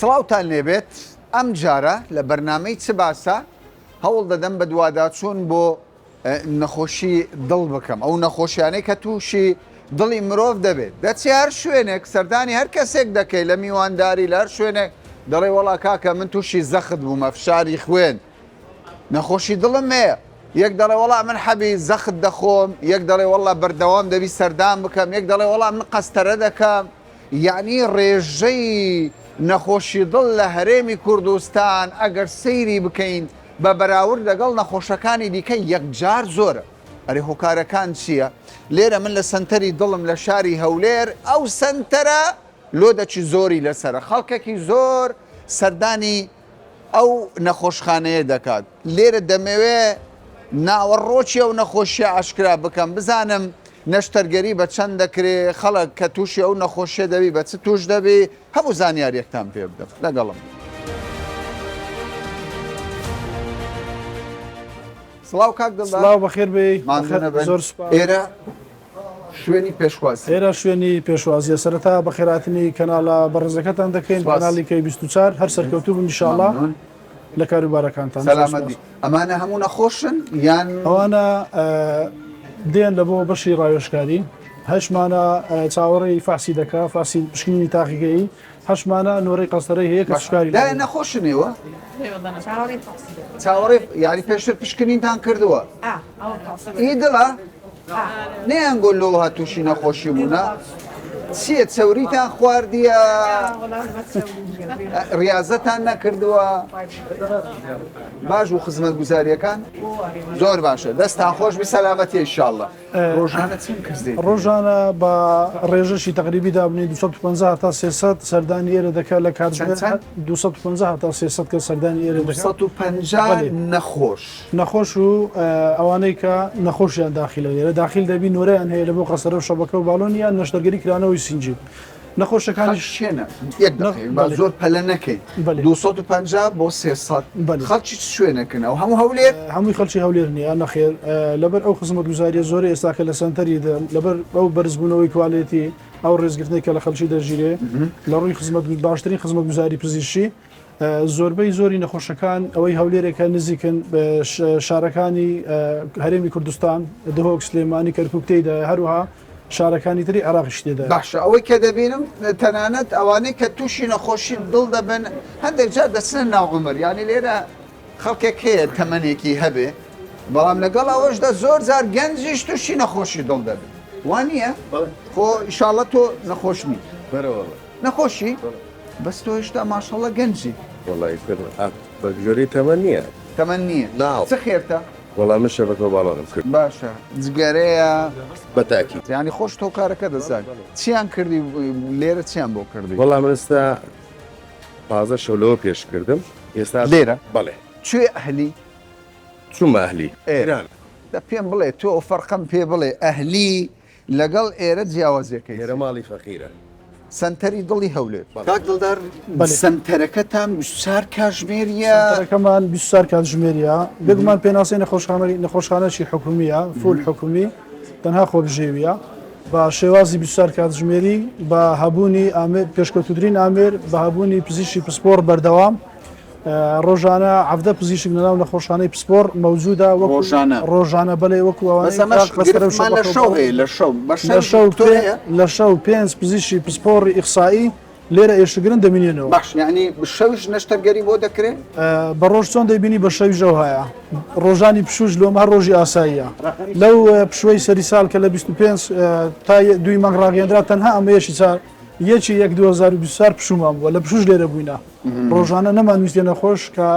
سڵاوتان لێبێت ئەم جارە لە بەرنامەی چ باسە هەوڵ دەدەم بە دوواداچوون بۆ نەخۆشی دڵ بکەم ئەو نەخۆشیانەی کە تووشی دڵی مرۆڤ دەبێت دەچی هەر شوێنێک سەردانی هەر کەسێک دەکەی لە میوانداری لە هەر شوێنێک دەڵێ وەڵا کاکە من تووشی زەخت بوومە فشاری خوێن نەخۆشی دڵم هەیە یەک دەڵێ وەڵا من حەبی زەخت دەخۆم یەک دەڵێ وەڵا بەردەوام دەبی سەردان بکەم یەک دەڵێ وەڵا من قەستەرە دەکەم یعنی ڕێژەی نەخۆشی دڵ لە هەرێمی کوردستان ئەگەر سەیری بکەین بە بەراورد لەگەڵ نەخۆشەکانی دیکە یەکجار زۆرە ئەرێ هۆکارەکان چییە؟ لێرە من لە سنتەری دڵم لە شاری هەولێر ئەو سنتەرە لۆ دەچی زۆری لەسرە خەڵکێکی زۆر سەردانی ئەو نەخۆشخانەیە دەکات لێرە دەمەوێ ناوەڕۆکی ئەو نەخۆشیە ئاشکرا بکەم بزانم نەشتەرگەری بە چەند دەکرێ خەڵک کە تووشی ئەو نەخۆشیە دەبی بە چ توش دەبی هەموو زانیاریەکتان پێ بدەم لەگەڵم. سڵاو کاک دڵدار سڵاو بەخێر بێ زۆر ئێرە شوێنی پێشوازی ئێرە شوێنی پێشوازیە سەرەتا بە خێراتنی کەناڵە بەڕێزەکەتان دەکەین کەناڵی کەی 24 هەر سەرکەوتوو بن ئینشاءالله لە کاروبارەکانتان سەلامەتی ئەمانە هەموو نەخۆشن یان ئەوانە دێن لە بۆ بەشی ڕایۆشکاری هەشمانە چاوەڕێی فاسی دەکا فاسی پشکنینی تاقیگەیی هەشمانە نۆرەی قەستەرەی هەیە کە شکاری لای نەخۆشنەوە چاوەڕێ یاری پێشتر پشکنینتان کردووە ئیدڵە نەیان گۆلۆ هاتووشی نەخۆشی بوونە چییە چەوریتان خواردیە ریاضەتان نەکردووە باش و خزمەت گوزاریەکان زۆر باشە دەستان خۆش بی سەلامەتی ئینشاءالله ڕۆژانە چیم کردی ڕۆژانە بە ڕێژەشی تەقریبی دابنی 250 تا 300 سەردانی ئێرە دەکات لە کاتژمێر 250 تا 300 کە سەردانی ئێرە دەکات 250 نەخۆش نەخۆش و ئەوانەی کە نەخۆشیان داخلە لێرە داخل دەبی نۆرەیان هەیە لە بۆ قەسەرە و شەبەکە و باڵۆنیان نەشتەرگەری کرانەوەی سینجی نەخۆشەکانی شێنە زۆر پەلە نەکەین 250 بۆ 300 خەڵکی شوێنەکەن ئەو هەموو هەولێر هەمووی خەڵکی هەولێر نیە نەخێر لەبەر ئەو خزمەت گوزاریە زۆری ئێستاکە لە سنتەری لەبەر ئەو بەرزبوونەوەی کوالێتی ئەو ڕێزگرتنی کە لە خەڵکی دەژیرێ لە ڕووی خزمەت باشترین خزمەت گوزاری پزیشکی زۆربەی زۆری نەخۆشەکان ئەوەی هەولێرێکە نزیکن شارەکانی هەرێمی کوردستان دهۆک سلێمانی کەرکووکتەیدا هەروەها شارەکانی تری عێراقیش تێدا باشە ئەوەی کە دەبینم تەنانەت ئەوانەی کە تووشی نەخۆشی دڵ دەبن هەندێک جار دەچنە ناوعمر یعنی لێرە خەڵکێک هەیە تەمەنێکی هەبێ بەڵام لەگەڵ ئەوەشدا زۆر جار گەنجیش تووشی نەخۆشی دڵ دەبن وانە خۆ ئیشاڵە تۆ نەخۆشنی نەخۆشی بەس تۆ هێشتا ماشەڵڵە گەنجی بەگژۆری تەمەن نییە تەمەن نییە چ خێرتە وەڵام من شەبەکە باڵغم کرد باشە جگەرەیە بەتاکی ینی خۆش تۆ کارەکە دەزان چیان کردی لێرە چیان بۆ کردی وەڵام من ئێستا پازە شەولەوە پێش کردم ئێستا لێرە بەڵێ کوێ ئەهلی چوومە ئەهلی ئێران دە پێم بڵێ تۆ فەرقەم پێ بڵێ ئەهلی لەگەڵ ئێرە جیاوازەکەی ئێرە ماڵی فەقیرە سنتەری دڵی هەولێر کاک دڵدار سنتەرەکەتان 24 کاتژمێریە سنتەرەکەمان 24 کاتژمێریە بگومان پێناسەی نەخۆشخانەشی حکومیە فول حکومی تەنها خۆبژێویە بە شێوازی 24 کاتژمێری بە هەبوونی پێشکەوتوترین ئامێر بە هەبوونی پزیشکی پسپۆر بەردەوام ڕۆژانە عەفدە پزیشک لەناو نەخۆشخانەی پسپۆر مەوجودە ڕۆژانە بەڵێ وەکو لە شەو 5 پزیشکی پسپۆڕی ئیخسایی لێرە ئێشتگرن دەمێنێنەوە باش یعنی شەویش نەشتەرگەری بۆ دەکرێت بە ڕۆژ چۆن دەیبینی بە شەوی ژەو هەیە ڕۆژانی پشوش لۆمە ڕۆژی ئاساییە لەو پشوەی سەری ساڵ کە لە 25 تا 2 مانگ ڕاگەیەندرا تەنها ئەمەیەشی چار یەکی 2024 پشومان بووە لە پشوش لێرە بووینە ڕۆژانە نەمانویستێ نەخۆش کە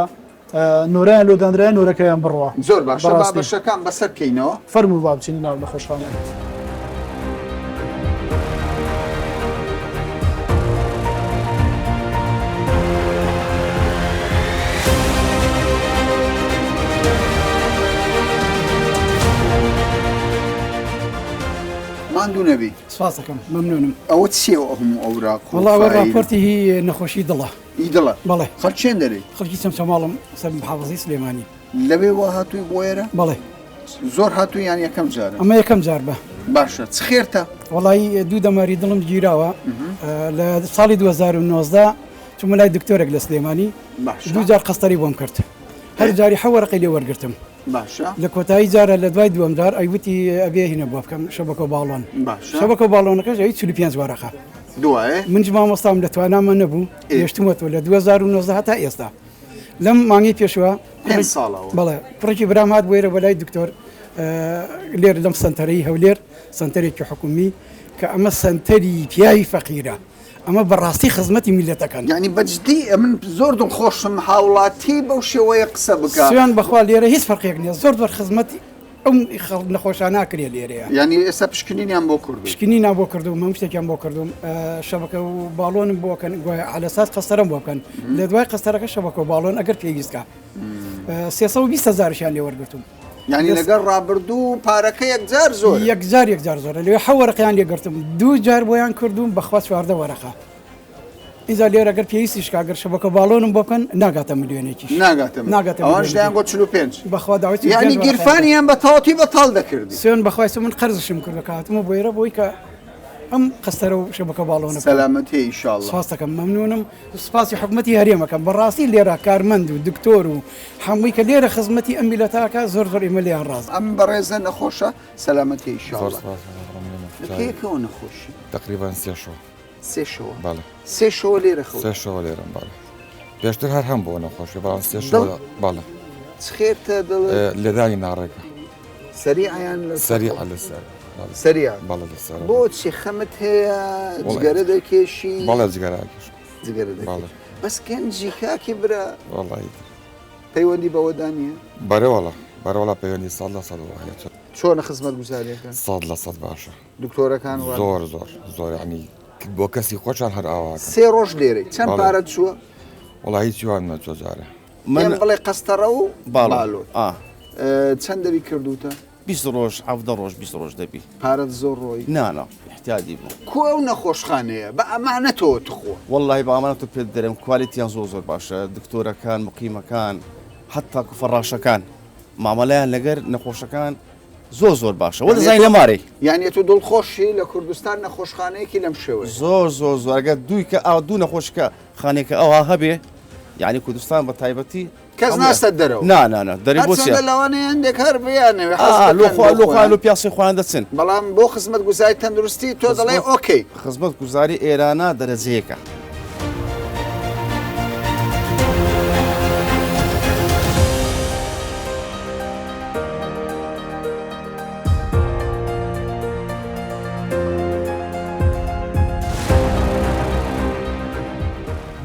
نۆرەیان لۆدانرایە نۆرەکەیان بڕوە زۆر باشە بابەشەکان بەسەر بکەینەوە فەرموو با بچینی ناو نەخۆشخانە ماندوو نەبی سپاس دەکەم مەمنونم ئەوە چیەوە هەموو ئەوراق وەڵاوە راپۆرتی هی نەخۆشی دڵە ئیدڵە بەڵێ خەڵچێن دەرێ خەڵکی چەمچەماڵم سەر محافظەی سلێمانی لەوێ وا هاتووی بۆ ئێرە بەڵێ زۆر هاتووی یان یەکەم جارە ئەمە یەکەم جار بە باشە چ خێرتە وەڵی دوو دەماری دڵم گیراوە لە ساڵی 2019 ثم لا دكتورك لسليماني باشا دو جار قسطري بوم كرت هر جاري حورقي لي ورقرتم باشا لكوتاي جار لدواي دوم دار ايوتي ابي هنا بوفكم شبكه بالون باشا شبكه بالون كاش اي تشلي بيانز ورقه دواء من جماعه مصام لتوانا ما نبو يشتمت ولا 2019 حتى يستا لم ماني بيشوا إن صالة بلا برجي برام هاد وير ولا دكتور لير لم سنتري هولير سنتري كحكومي كأما سنتري بياي فقيرة أما براستي خدمتي ملتك يعني بجدي من زور دون خوش محاولاتي بوشوية قسبك سيان بخوال ليرة هيس فرق يقني زور دور خدمتي أم نخوش أنا كري ليرة يعني إسا بشكنيني عم بوكردو شكني نابو كردوم ما مشتكي عم بو كردوم شبكة وبالون بو كان على أساس قصرم بو كان لدواي قصرك الشبكة وبالون أقر في يسكا سياسة وبيست هزار شان لي ورقتهم يعني لقر رابردو باركة يكزار زور يكزار زور اللي حورق يعني قرتم دو جار بويان كردوم بخواس شوارده ورقة إذا ليرة أقر بيسيش كأقر شبكة بالون بوكن ناقات مليوني كيش ناقاتم أوانش ديان قد شلو بينش بخوا دعوتي يعني قرفاني هم بطاوتي بطال ذكردي سيون بخوا يسمون قرض شمكر لكات مو بويرة بويكا أم قستروا شبكة بالون سلامتي إن شاء الله سفاستكم ممنونم سفاسي حكمتي هريمكم براسي ليرة كارمند ودكتور وحمويك ليرة خدمتي أمي لتاكا زور إملي الراز أم بريزة نخوشة سلامتي إن شاء زۆر الله سپاس كيف هو نخوشي تقریبا سێ شۆ سي شو باڵێ سي شو ليرة خو سێ شۆ لێرم باڵێ پێشتر هەر هەم بۆ نەخۆشی بەڵام سێ شۆ دڵ؟ باڵێ خير تدل لێدانی ناڕێکە سريعة يعني سەریع لەسەر سريعة باڵە لەسەر بوتشي خمت هي جگرده كيشي باڵێ جگەراکیش جگرده باڵێ بس كان جيكا كبرى وڵی تيوندي بودانية بەرەوەڵا پەیوەندی ساڵ لە سەد وایە شلون خدمة گوزارية كان سەد لە سەد باشە دكتورة كان واحد. زۆر ینی بۆ کەسی خۆشان هەر ئاواکە سي روج ليري كان بالي. بارد شو وڵی هیچ وان نە جۆجارە من بلي قسترو بالو چند دبي كردوتا 20 ڕۆژ 17 ڕۆژ 20 ڕۆژ دەبی بارد زور روي نانا احتیاجی بوو كو او نخوش خانية بأمانته تخوة والله بەمانەتە پێ دەرێم کوالیتیان زۆر باشە دکتۆرەکان مقیمەکان حتا فەڕاشەکان مامەلایان لەگەر نەخۆشەکان زۆر باشە وە دەزای لەمارەی يعني تو دول خوشي لكردستان نخوش خانية كي لمشوي زۆر ئەگەر دوویکە ئاو دوو نەخۆشکە خانێکە ئەوها هەبێ یعنی کوردستان بە تایبەتی كاز ناس تدرو نا دەری بۆ هرچند لواني عندك هربياني لۆ پیاسی خۆیان دەچن بلام بو خدمة گوزاري تندرستي تو دلي اوكي خزمەت گوزاری ئێرانە دەرەجەیەکە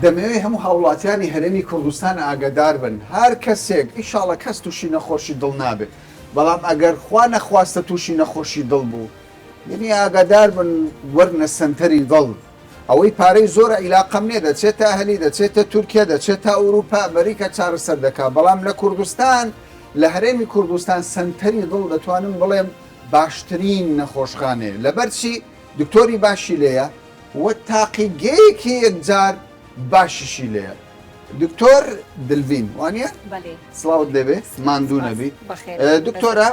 دەمەوێت هەموو هاوڵاتیانی هەرێمی کوردستان ئاگادار بن هەر کەسێک ئیشاڵە کەس تووشی نەخۆشی دڵ نابێت بەڵام ئەگەر خوا نەخواستە تووشی نەخۆشی دڵ بوو یعنی ئاگادار بن وەرنە سنتەری دڵ ئەوەی پارەی زۆرە عیلاقەم نیە دەچێتە هەلی دەچێتە تورکیا دەچێتە ئەوروپا ئەمریکا چارەسەر دەکات بەڵام لە کوردستان لە هەرێمی کوردستان سنتەری دڵ دەتوانم بڵێم باشترین نەخۆشخانەیە لەبەرچی دکتۆری باشی لێیە وە تاقیگەیەکی یەکجار باشیشی لێیە دکتۆر دلڤین وانە بله سڵاوت لێبێ ماندوو نەبی بخير دکتۆرە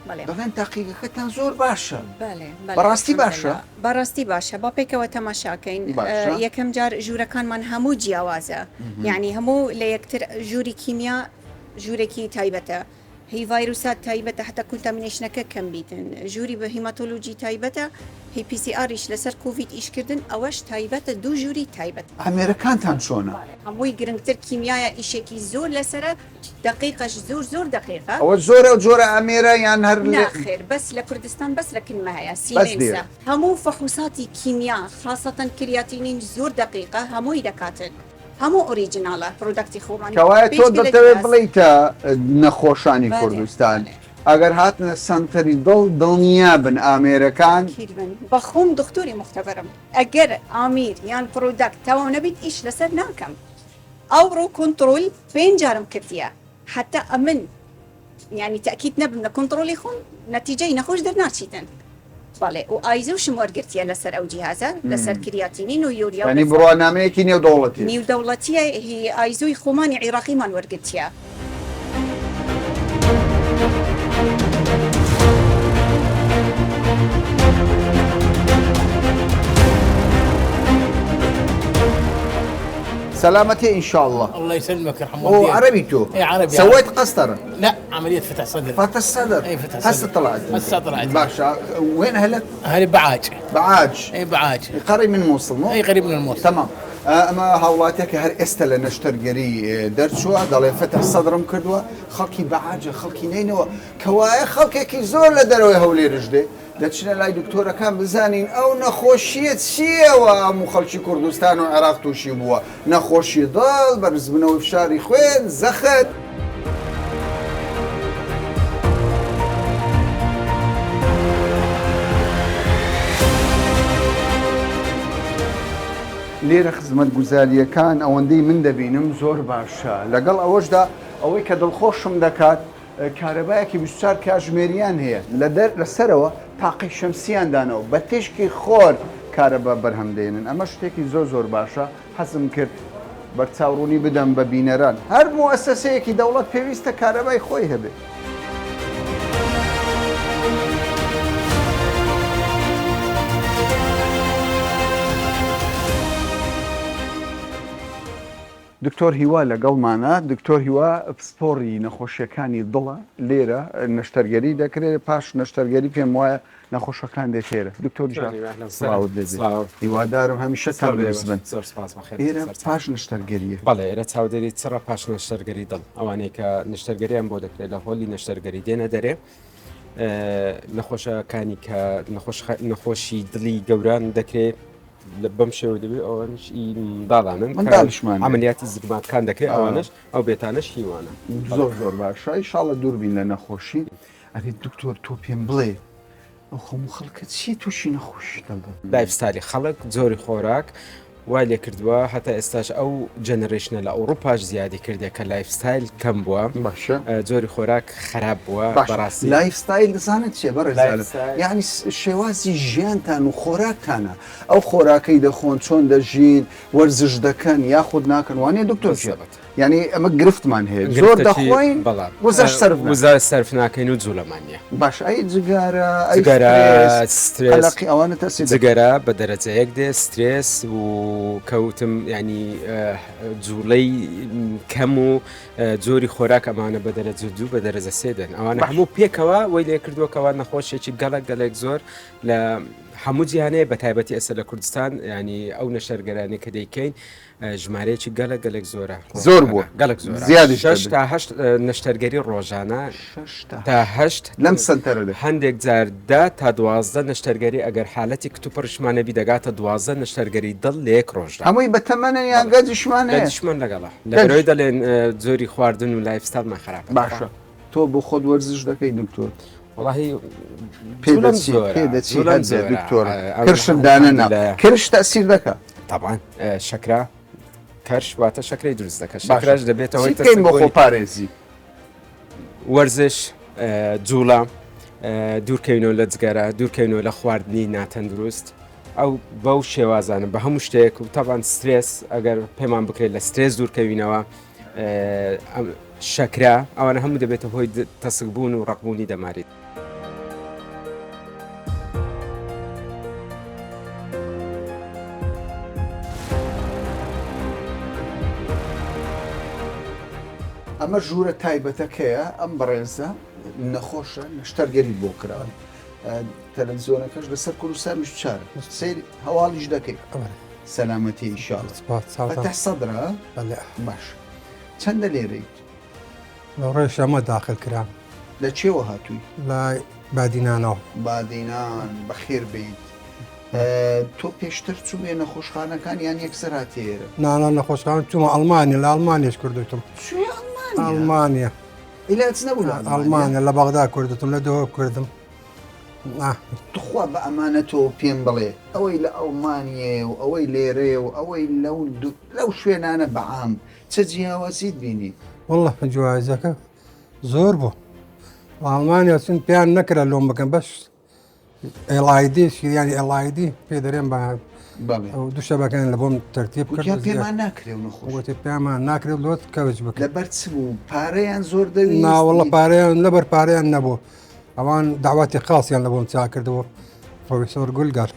بله دەڵێن تاقیگەکەتان زۆر باشە بله بله بەڕاستی باشە؟ بەڕاستی باشە با پێکەوە تەماشاکەین باشە. یەکەم جار ژوورەکانمان هەموو جیاوازە یعنی هەموو لە یەکتر ژووری کیمیا ژوورێکی تایبەتە هی ڤایرۆسات تایبەتە حتا کونتامینێشنەکە کەم بیتن ژووری بە هیماتۆلۆجی تایبەتە هی PCRیش لەسەر کۆڤید ئیشکردن ئەوەش تایبەتە دوو ژووری تایبەت ئەمێرەکانتان چۆنە؟ هەمووی گرنگتر کیمیایە ئیشێکی زۆر لەسرە دقیقەش زۆر دقیقە ئەوە زۆرە و جۆرە ئەمێرە یان هەر ناخير بس لكردستان بس لكن ما هي بس سينسا دير. همو فحوصاتي كيمياء خاصة كرياتينين زور دقيقة همو دكاتر همو اوريجينالا برودكتي خوان کەوایە تۆ دەتەوێت بڵیتە نەخۆشانی بله، کوردستان بله. ئەگەر هاتنە سنتەری دڵ دڵنیا بن ئامێرەکان بخوم دكتوري مختبرم اجر امير يان برودكت تو نبيت ايش لسر ناكم او رو كنترول بين جارم كرتيا حتى امن يعني تاكيد نبنا كنترول يخون نتيجه نخوش درناشيتن بله و ايزو شمار قرتيا لسر او جهازه لسر كرياتينين ويوريا ینی بڕوانامەیەکی نێو دەوڵەتی نيو دولتية هي ايزوي خوماني عراقي من ورقتيا سلامتي ان شاء الله. الله يسلمك يرحم هو والديك. عربي تو؟ اي عربي. سويت قسطره؟ لا، عملية فتح صدر. فتح الصدر؟ اي فتح صدر. هسه طلعت؟ هسه طلعت. باشا، وين اهلك؟ هذه بعاج. بعاج. اي بعاج. قريب من الموصل مو؟ اي قريب من الموصل. تمام. اما هاولاتك هر استل نشترجري درسوا ضل فتح صدرم كردوا خلقي بعاجه خلقي نينوا كواي خلقي كي زور لدروي هولي رجدي دتشنا لاي دكتوره كان بزانين او نخوشيت سيوا مخلشي كردستان وعراق توشي بوا نخوشي ضل برز بنو فشاري خوين زخت لێرە خزمەت گوزاریەکان ئەوەندەی من دەبینم زۆر باشە لەگەڵ ئەوەشدا ئەوەی کە دڵخۆشم دەکات کارەبایەکی 24 کاتژمێریان هەیە لەسەرەوە تاقی شەمسیاندانەوە بە تشکی خۆر کارەبا بەرهەمدێنن ئەمە شتێکی زۆر باشە حەزم کرد بەرچاوڕوونی بدەم بە بینەران هەر موەسسەسەیەکی دەوڵەت پێویستە کارەبای خۆی هەبێت. دکتۆر هیوا لەگەڵمانە دکتۆر هیوا پسپۆڕی نەخۆشیەکانی دڵە لێرە نەشتەرگەری دەکرێت پاش نەشتەرگەری پێم وایە نەخۆشەکان دێتێرە دکتۆر هیوادارم هەمیشە تا بن ئێرە پاش نەشتەرگەریە بەڵێ ئێرە چاودێری چڕە پاش نەشتەرگەری دڵ ئەوانەیە کە نەشتەرگەریان بۆ دەکرێت لە هۆلی نەشتەرگەری دێنە دەرێ نەخۆشەکانی کە نەخۆشی دڵی گەوران دەکرێت بەم شێوە دەبێت ئەوانش منداڵانن عملیاتی زگماتکان دەکرێت ئەوانش ئەو بێتانەش هیوانە زۆر باشە ئینشاڵڵا دووربین لە نەخۆشی ئەرێ دکتۆر تۆ پێم بڵێ ئەو خۆم خەڵکە چی تووشی نەخۆشی دەڵێت لایفستایلی خەڵک جۆری خۆراک وای لێ کردووە هەتا ئێستاش ئەو جەنەرێشنە لە ئەوروپاش زیادی کردێ کە لایفستایل کەم بووە باشە جۆری خۆراک خراپ بووە بەڕاستی لایفستایل دەزانێت چێ بەڕێزانێت یعنی شێوازی ژیانتان و خۆراکتانە ئەو خۆراکەی دەخۆن چۆن دەژین وەرزش دەکەن یاخود ناکەن وانێ دکتۆر یعنی ئەمە گرفتمان هەیە زۆر دەخۆین وزار سەرف ناکەین و جوولەمانە باش ئەی جگارە سترێسقی ئەوانە تەسی جگەرە بە دەرەجەیەک دێ سترێس و کەوتم ینی جوڵەی کەم و جۆری خۆراک ئەمانە بە دەرەجە دوو بە دەرەجە سێدن ئەوانە هەموو پێکەوە وی لێ کردووەکەوە نەخۆشیێکی گەڵک زۆر لە هەموو جیهانەیە بە تایبەتی ئێستا لە کوردستان ینی ئەو نەشەرگەرانی کە دەیکەین ژمارەیەکی گەلک زۆرە زۆر بووە گەلک زۆر زیادی 6 تا 8 نەشتەرگەری ڕۆژانە تا 8 لەم سنتەرە هەندێک جاردا تا 12 نەشتەرگەری ئەگەر حالەتی کتوپڕشمانەبی دەگاتە 12 نەشتەرگەری دڵ لە یەک ڕۆژدا هەمووی بە تەمەنە یان گەجشمانە دشمان لەگەڵا لەبەرەوەی دەڵێن جۆری خواردن و لایفستایلمان خراپە باشە تۆ بۆ خۆت وەرزش دەکەی دکتۆر وڵی پێدەچی دکتۆر کرشم دانەنا کرش تەسیر دەکە طبعا شەکرا کەرش واتە شەکرەی دروست دەکە شەکرەش دەبێتەوەی بۆ خۆ پارێزی وەرزش جوڵە دوورکەینەوە لە جگەرە دوورکەینەوە لە خواردنی ناتەندروست ئەو بەو شێوازانە بە هەموو شتێک و تاوان سترێس ئەگەر پێمان بکرێت لە سترێس دوورکەوینەوە شەکرا ئەوانە هەموو دەبێتە هۆی تەسکبوون و ڕقبوونی دەمارێت. ئەمە ژوورە تایبەتەکەیە ئەم بەڕێزە نەخۆشە نەشتەرگەری بۆ کراوە تەلەڤیزیۆنەکەش لەسەر کوردستانیش چارە سەیری هەواڵیش دەکەیت سەلامەتی ئینشاڵڵا فتح سەدرە باش چەندە لێرەیت لە ڕێژ ئەمە داخل کرام لە چێوە هاتووی لای بادینانەوە بادینان بەخێر بیت تۆ پێشتر چووێ نەخۆشخانەکان یان یەکسەر هاتێرە نانە نەخۆشخان چوومە ئەڵمانیا لە ئەڵمانیش کردوتم ئەڵمانیا ئیلاچ نەبوو ئەڵمانیا لە بەغدا کوردتم لە دۆ کردم تخوا بە ئەمانە تۆ پێم بڵێ ئەوەی لە ئەڵمانیە و ئەوەی لێرێ و ئەوەی لەو شوێنانە بەعام چه جیاوازیت بینی والله جوازەکە زۆر بوو ئەڵمانیا چون پێیان نەکرا لۆم بکەم بەش LID ینی LID پێ دەرێن بە دوو شەبەکان لە بۆم تەرتیب کرد پێمان ناکرێ نەخۆشی پێمان ناکرێت لۆت کەوچ بکە لەبەر چ بوو پارەیان زۆر دەوی ناوەڵە پارەیان لەبەر پارەیان نەبوو ئەوان داواتی خاصیان لە بۆم چا کردەوە پرۆفیسۆر گولگار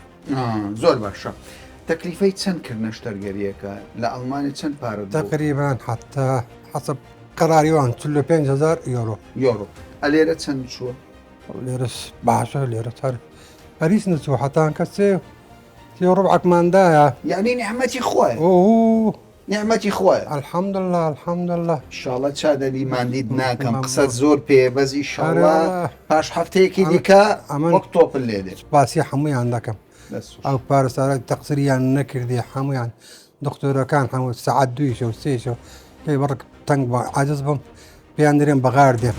زۆر باشە تەکلیفەی چەند کرد نەشتەرگەریەکە لە ئەڵمانی چەند پارە تقريبا حتى حسب قراري وان 35,000 يورو یۆڕۆ ئەلێرە چەند چووە ليرس 10 ليرة تعرف أريس نسو حتى كسي ربعك من دايا یعنی نیحمەتی خۆی اوه نیحمەتی خۆی الحمد لله الحمد لله شڵە چادەری ماندید ناکەم قسەت زۆر پێبەزی شڵە آره. پاش هەفتەیەکی دیکە ئەمن- وەک تۆپل لێ دێت باسي حموي عندكم او بارسال تقصيريا نكردي حموي دكتور كان حمو ساعات دويشو وسيشو كي برك تنق عجز بهم بياندرين بغاردين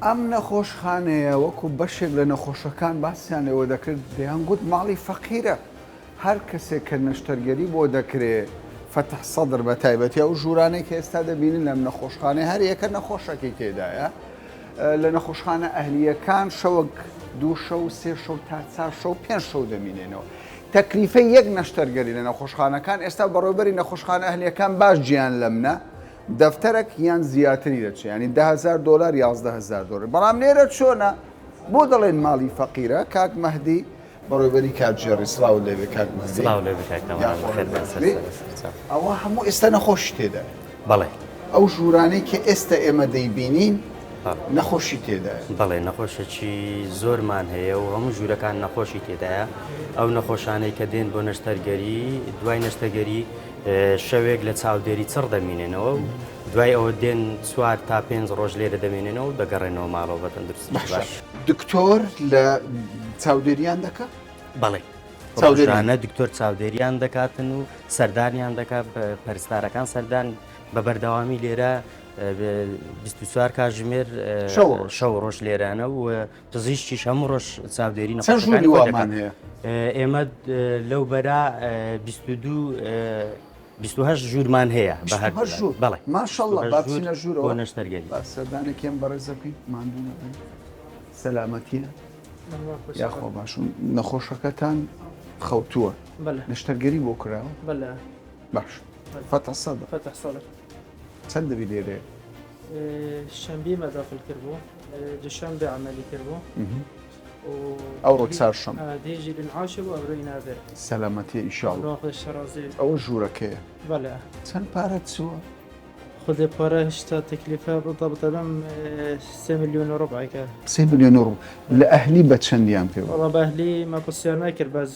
ئەم نەخۆشخانەیە وەکو بەشێک لە نەخۆشەکان باسییان لێوە دەکرد دەیانگوت ماڵی فەقیرە هەر کەسێک کە نەشتەرگەری بۆ دەکرێت فتح سەدر بە تایبەتی ئەو ژوورانەی کە ئێستا دەبینن لەم نەخۆشخانەی هەر یەکە نەخۆشەکەی تێدایە لە نەخۆشخانە ئەهلیەکان شەوەک 2 شەو 3 شەو تا 4 شەو 5 شەو دەمینێنەوە تەکلیفەی یەک نەشتەرگەری لە نەخۆشخانەکان ئێستا بەڕێوەبەری نەخۆشخانە ئەهلیەکان باش گیان لەمنە دەفتەرێک یان زیاتری دەچێت ینی $10,000 $11,000 بەڵام لێرە چۆنە بۆ دەڵێن ماڵی فەقیرە کاک مەهدی بەڕێوەبەری کاتژێڕی سڵاو لێبێ کاک مەهدی ئەوە هەموو ئێستا نەخۆشی تێدا بەڵێ ئەو ژوورانەی کە ئێستا ئێمە دەیبینین نەخۆشی تێدایە بەڵێ نەخۆشەکی زۆرمان هەیە و هەموو ژوورەکان نەخۆشی تێدایە ئەو نەخۆشانەی کە دێن بۆ نەشتەرگەری دوای نەشتەگەری شەوێک لە چاودێری چڕ دەمینێنەوە و دوای ئەوە دێن 4 تا 5 ڕۆژ لێرە دەمێنێنەوە و دەگەڕێنەوە ماڵەوە بە تەندروستی باش. دکتۆر لە چاودێریان دەکات بەڵێ چاودێرانە دکتۆر چاودێریان دەکاتن و سەردانیان دەکات پەرستارەکان سەردان بە بەردەوامی لێرە 24 کاتژمێر شەو ڕۆژ لێرانە و پزیشکیش هەموو ڕۆژ چاودێری نەخۆشەکان ئێمە لەو بەرا 22 ژوورمان هەیە بەڵێ ماشەڵڵە باچینە ژوورەوە بۆ نەشتەرگەری سەردانێکیان بەڕێزەکەی ماندوو نەبێت سەلامەتیە یاخۆ باشون نەخۆشەکەتان خەوتووە نەشتەرگەری بۆ کراوە باش فتح سەدر چەند دەبی لێرێ شەمبی مەداخل کردبوو دوشەمبێ عملی کردبوو ئەو ڕۆ چارشەم دێژی بنعاشە بۆ ئەبرۆی نابێت سەلامەتیە ئیشاڵڵ شەڕازێ ئەوە ژوورەکەیە بەڵێ چەند پارەت چووە خودێ پارە هشتا تەکلیفە بالضبط بەم 3 ملیۆن ڕۆبعیکە 3 ملیۆن ڕۆ لە ئەهلی بە چەندیان پێوە وەڵا بە ئەهلی مەپرسیار ناکرد بەس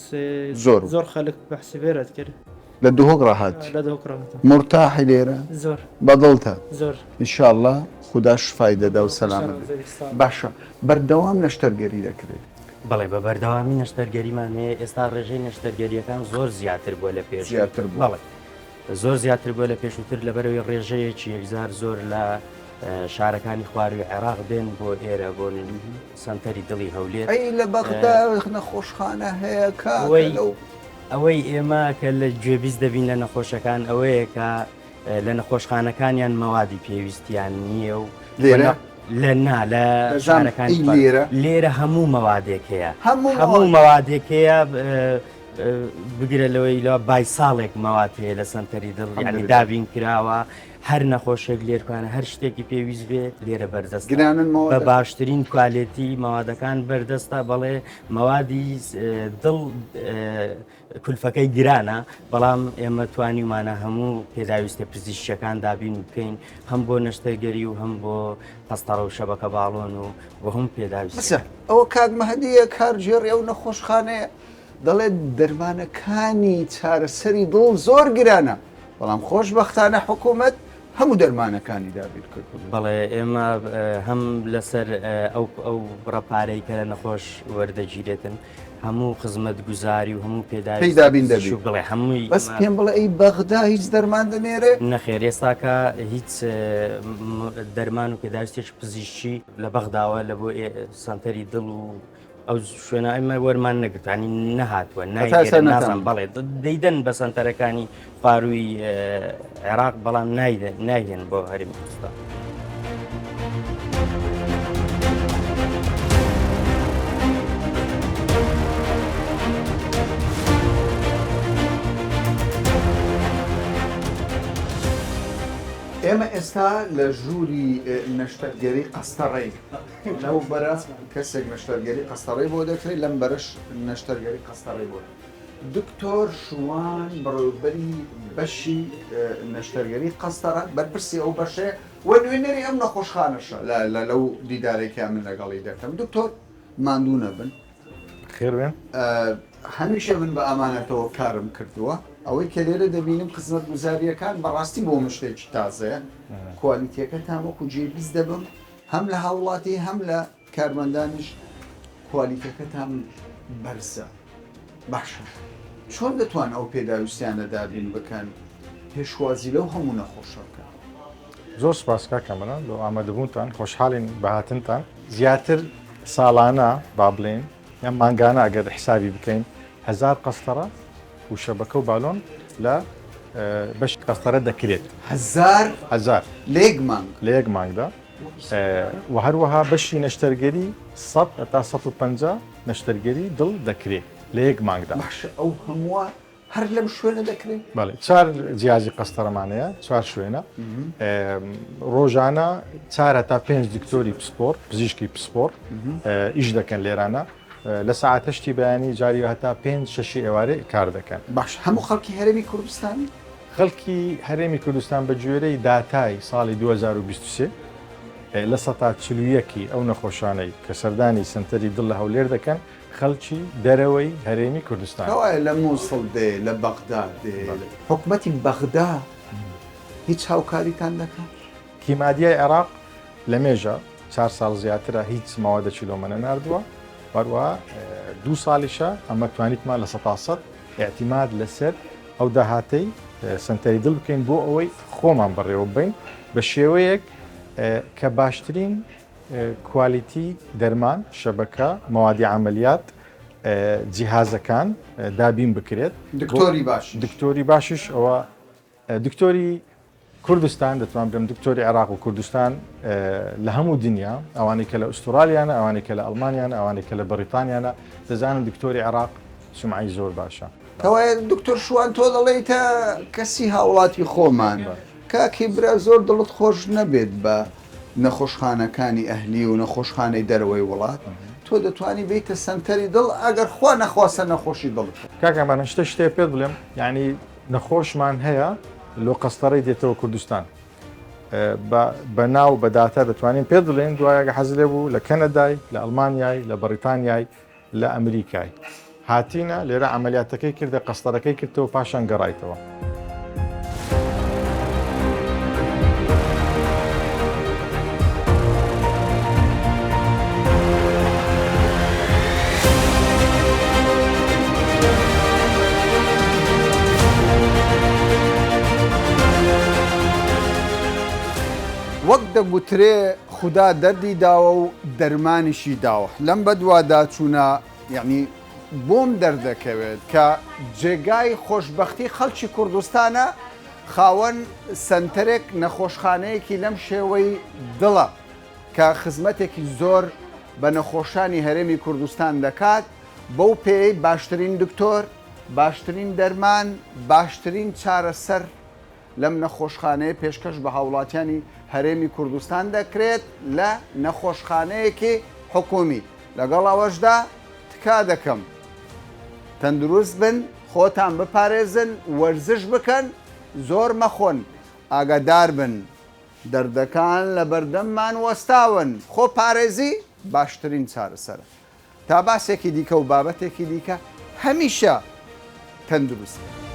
زۆر خەلک بەحسیبێرەت کرد لە دوهۆک ڕاهات لە دەوکڕاتە مرتاحی لێرە زۆر بەدڵتە زۆر ئینشاءڵڵا خودداش فایدەدا و سەلامت باشە بەردەوام نەشتەرگەری دەکرێت بەڵێ بە بەردەوامی نەشتەرگەریمان هەیە ئێستا ڕێژەی نەشتەرگەریەکان زۆر زیاتر بووە لە پێش بەڵێ زۆر زیاتر بووە لە پێشووتر لەبەرەوەی ڕێژەیەکی یەکجار زۆر لە شارەکانی خواروی عێراق دێن بۆ ئێرە بۆ سنتەری دڵی هەولێر ئەی لە بەغدا نەخۆشخانە هەیە ئەوەی ئێمە کە لە گوێبیست دەبین لە نەخۆشەکان ئەوەیە کە لە نەخۆشخانەکانیان مەوادی پێویستیان نییە و لە شارەکانی لێرە هەموو مەوادێک هەیە هەموو مەوادێک هەیە بگرە لەوەی لە بای ساڵێک مەواد هەیە لە سنتەری دڵ ینی دابین کراوە هەر نەخۆشێک لێرکانە هەر شتێکی پێویست بێت لێرە بەردەست بە باشترین کوالێتی مەوادەکان بەردەستە بەڵێ مەوادی دڵ کولفەکەی گرانە بەڵام ئێمە توانیمانە هەموو پێداویستە پزیشکەکان دابین بکەین هەم بۆ نەشتەرگەری و هەم بۆ پەستەڕە و شەبەکە باڵۆن و بۆ هەموو پێداویست ئەوە کاک مەهدیە کارژێڕی ئەو نەخۆشخانەیە دەڵێت دەرمانەکانی چارەسەری دڵ زۆر گرانە بەڵام خۆشبەختانە حکوومەت هەموو دەرمانەکانی دابیر کرد بەڵێ ئێمە هەم لەسەر ئەو ڕەپارەی کە لە نەخۆش وەردەگیرێتن هەموو خزمەت گوزاری و هەموو پێدابین دەبی بڵێ هەمووی بەس پێم بڵێ ئەی بەغدا هیچ دەرمان دەنێرێ نەخێر ئێستاکە هیچ دەرمان و پێداویستێک پزیشکی لە بەغداوە لە بۆ سنتەری دڵ و ئەو شوێنە ئەمە وەرمان نەگرتانی نەهاتووە نازان بەڵێ دەیدەن بە سنتەرەکانی خواروی عێراق بەڵام نایدێن بۆ هەرمی کوردستان. ئێمە ئێستا لە ژووری نەشتەرگەری قەستەڕێی لەو بەرە کەسێک نەشتەرگەری قەستەڕێی بۆ دەکرێت لەم بەرەش نەشتەرگەری قەستەڕێی بۆ دکتۆر شوان بەڕێوەبەری بەشی نەشتەرگەری قەستەڕە بەرپرسی ئەو بەشەیە و نوێنەری ئەم نەخۆشخانەشە لەو دیدارێکی من لەگەڵی دەکەم دکتۆر ماندوو نەبن خێر بێن هەمیشە من بە ئامانەتەوە کارم کردووە ئەوەی کە لێرە دەبینم خزمەت گوزاریەکان بەڕاستی بۆ مشتێکی تازەیە کوالیتیەکە تا وەکو جێبیست دەبم هەم لە هاوڵاتی هەم لە کارمەندانیش کوالیتەکە تام بەرزە باشە چۆن دەتوان ئەو پێداویستیانە دابین بکەن پێشوازی لەو هەموو نەخۆشەکە زۆر سپاس کاکە منە لە ئامادەبوونتان خۆشحاڵین بەهاتنتان زیاتر ساڵانە با بڵێن یان مانگانە ئەگەر حسابی بکەین 1000 قەستەڕە و شەبەکە و باڵۆن لە بەش قەستەرە دەکرێت 1000 لە یەک مانگدا و هەروەها بەشی نەشتەرگەری 100 تا 150 نەشتەرگەری دڵ دەکرێت لە یەک مانگدا باشە ئەو هەمووە هەر لەم شوێنە دەکرێت بەڵێ 4 جیازی قەستەرەمانەیە 4 شوێنە ڕۆژانە 4 تا 5 دکتۆری پسپۆر پزیشکی پسپۆر ئیش دەکەن لێرانە لە ساعت هەشتی بەیانی جاری هەتا 5-6 ئێوارە کار دەکەن باش هەموو خەڵکی هەرێمی کوردستان خەڵکی هەرێمی کوردستان بە گوێرەی داتای ساڵی 2023 لە 141 ئەو نەخۆشانەی کە سەردانی سنتەری دڵ لە هەولێر دەکەن خەڵکی دەرەوەی هەرێمی کوردستان لە مووسڵ دێ لە بەغداد دێ حکومەتی بەغدا هیچ هاوکاریتان دەکات کیمادیای عێراق لە مێژە 4 ساڵ زیاترە هیچ ماوەدە چیلۆمەنە ناردووە بەروە 2 ساڵیشە ئەمە توانیتمان لە 100 ئاعتیماد لەسەر ئەو داهاتەی سنتەری دڵ بکەین بۆ ئەوەی خۆمان بەڕێوە بین بە شێوەیەک کە باشترین کوالیتی دەرمان شەبەکە مەوادی عملیات جیهازەکان دابین بکرێت دکتۆری باشش ئەوە دکتۆری کوردستان دەتوان بڵێم دکتۆری عێراق و کوردستان لە هەموو دنیا ئەوانەی کە لە ئوسترالیانە ئەوانەی کە لە ئەڵمانیانە ئەوانەی کە لە بەریتانیانە دەزانن دکتۆری عێراق سمعی زۆر باشە کەوایە دکتۆر شوان تۆ دەڵێیتە کەسی هاوڵاتی خۆمان کاکی برا زۆر دڵت خۆش نەبێت بە نەخۆشخانەکانی ئەهلی و نەخۆشخانەی دەرەوەی وڵات تۆ دەتوانی بیتە سنتەری دڵ ئەگەر خوا نەخواستە نەخۆشی دڵ کاکەمان شتێ پێت بڵێم یعنی نەخۆشمان هەیە لۆ قەستەڕەی دێتەوە کوردستان بە ناو بەداتا دەتوانین پێ دڵێن دوایەگە حەز لێ بوو لە کەنەدای لە ئەڵمانیای لە بەریتانیای لە ئەمریکای هاتینە لێرە ئەمەلیاتەکەی کردە قەستەرەکەی کردەوە پاشان گەڕایتەوە وەک دەگوترێ خوددا دەردی داوە و دەرمانیشی داوە لەم بەدوادا چوونە یعنی بۆم دەردەکەوێت کە جێگای خۆشببختی خەڵکی کوردستانە خاوەن سنتەرێک نەخۆشخانەیەکی لەم شێوەی دڵە کە خزمەتێکی زۆر بە نەخۆشانی هەرێمی کوردستان دەکات بەو پێی باشترین دکتۆر باشترین دەرمان باشترین چارەسەر لەم نەخۆشخانەیە پێشکەش بە هاوڵاتیانی هەرێمی کوردستان دەکرێت لە نەخۆشخانەیەکی حکومی لەگەڵ ئەوەشدا تکا دەکەم تەندروست بن خۆتان بپارێزن وەرزش بکەن زۆر مەخۆن ئاگادار بن دەردەکان لە بەردەممان وەستاون خۆ پارێزی باشترین چارەسەرە تا باسێکی دیکە و بابەتێکی دیکە هەمیشە تەندروست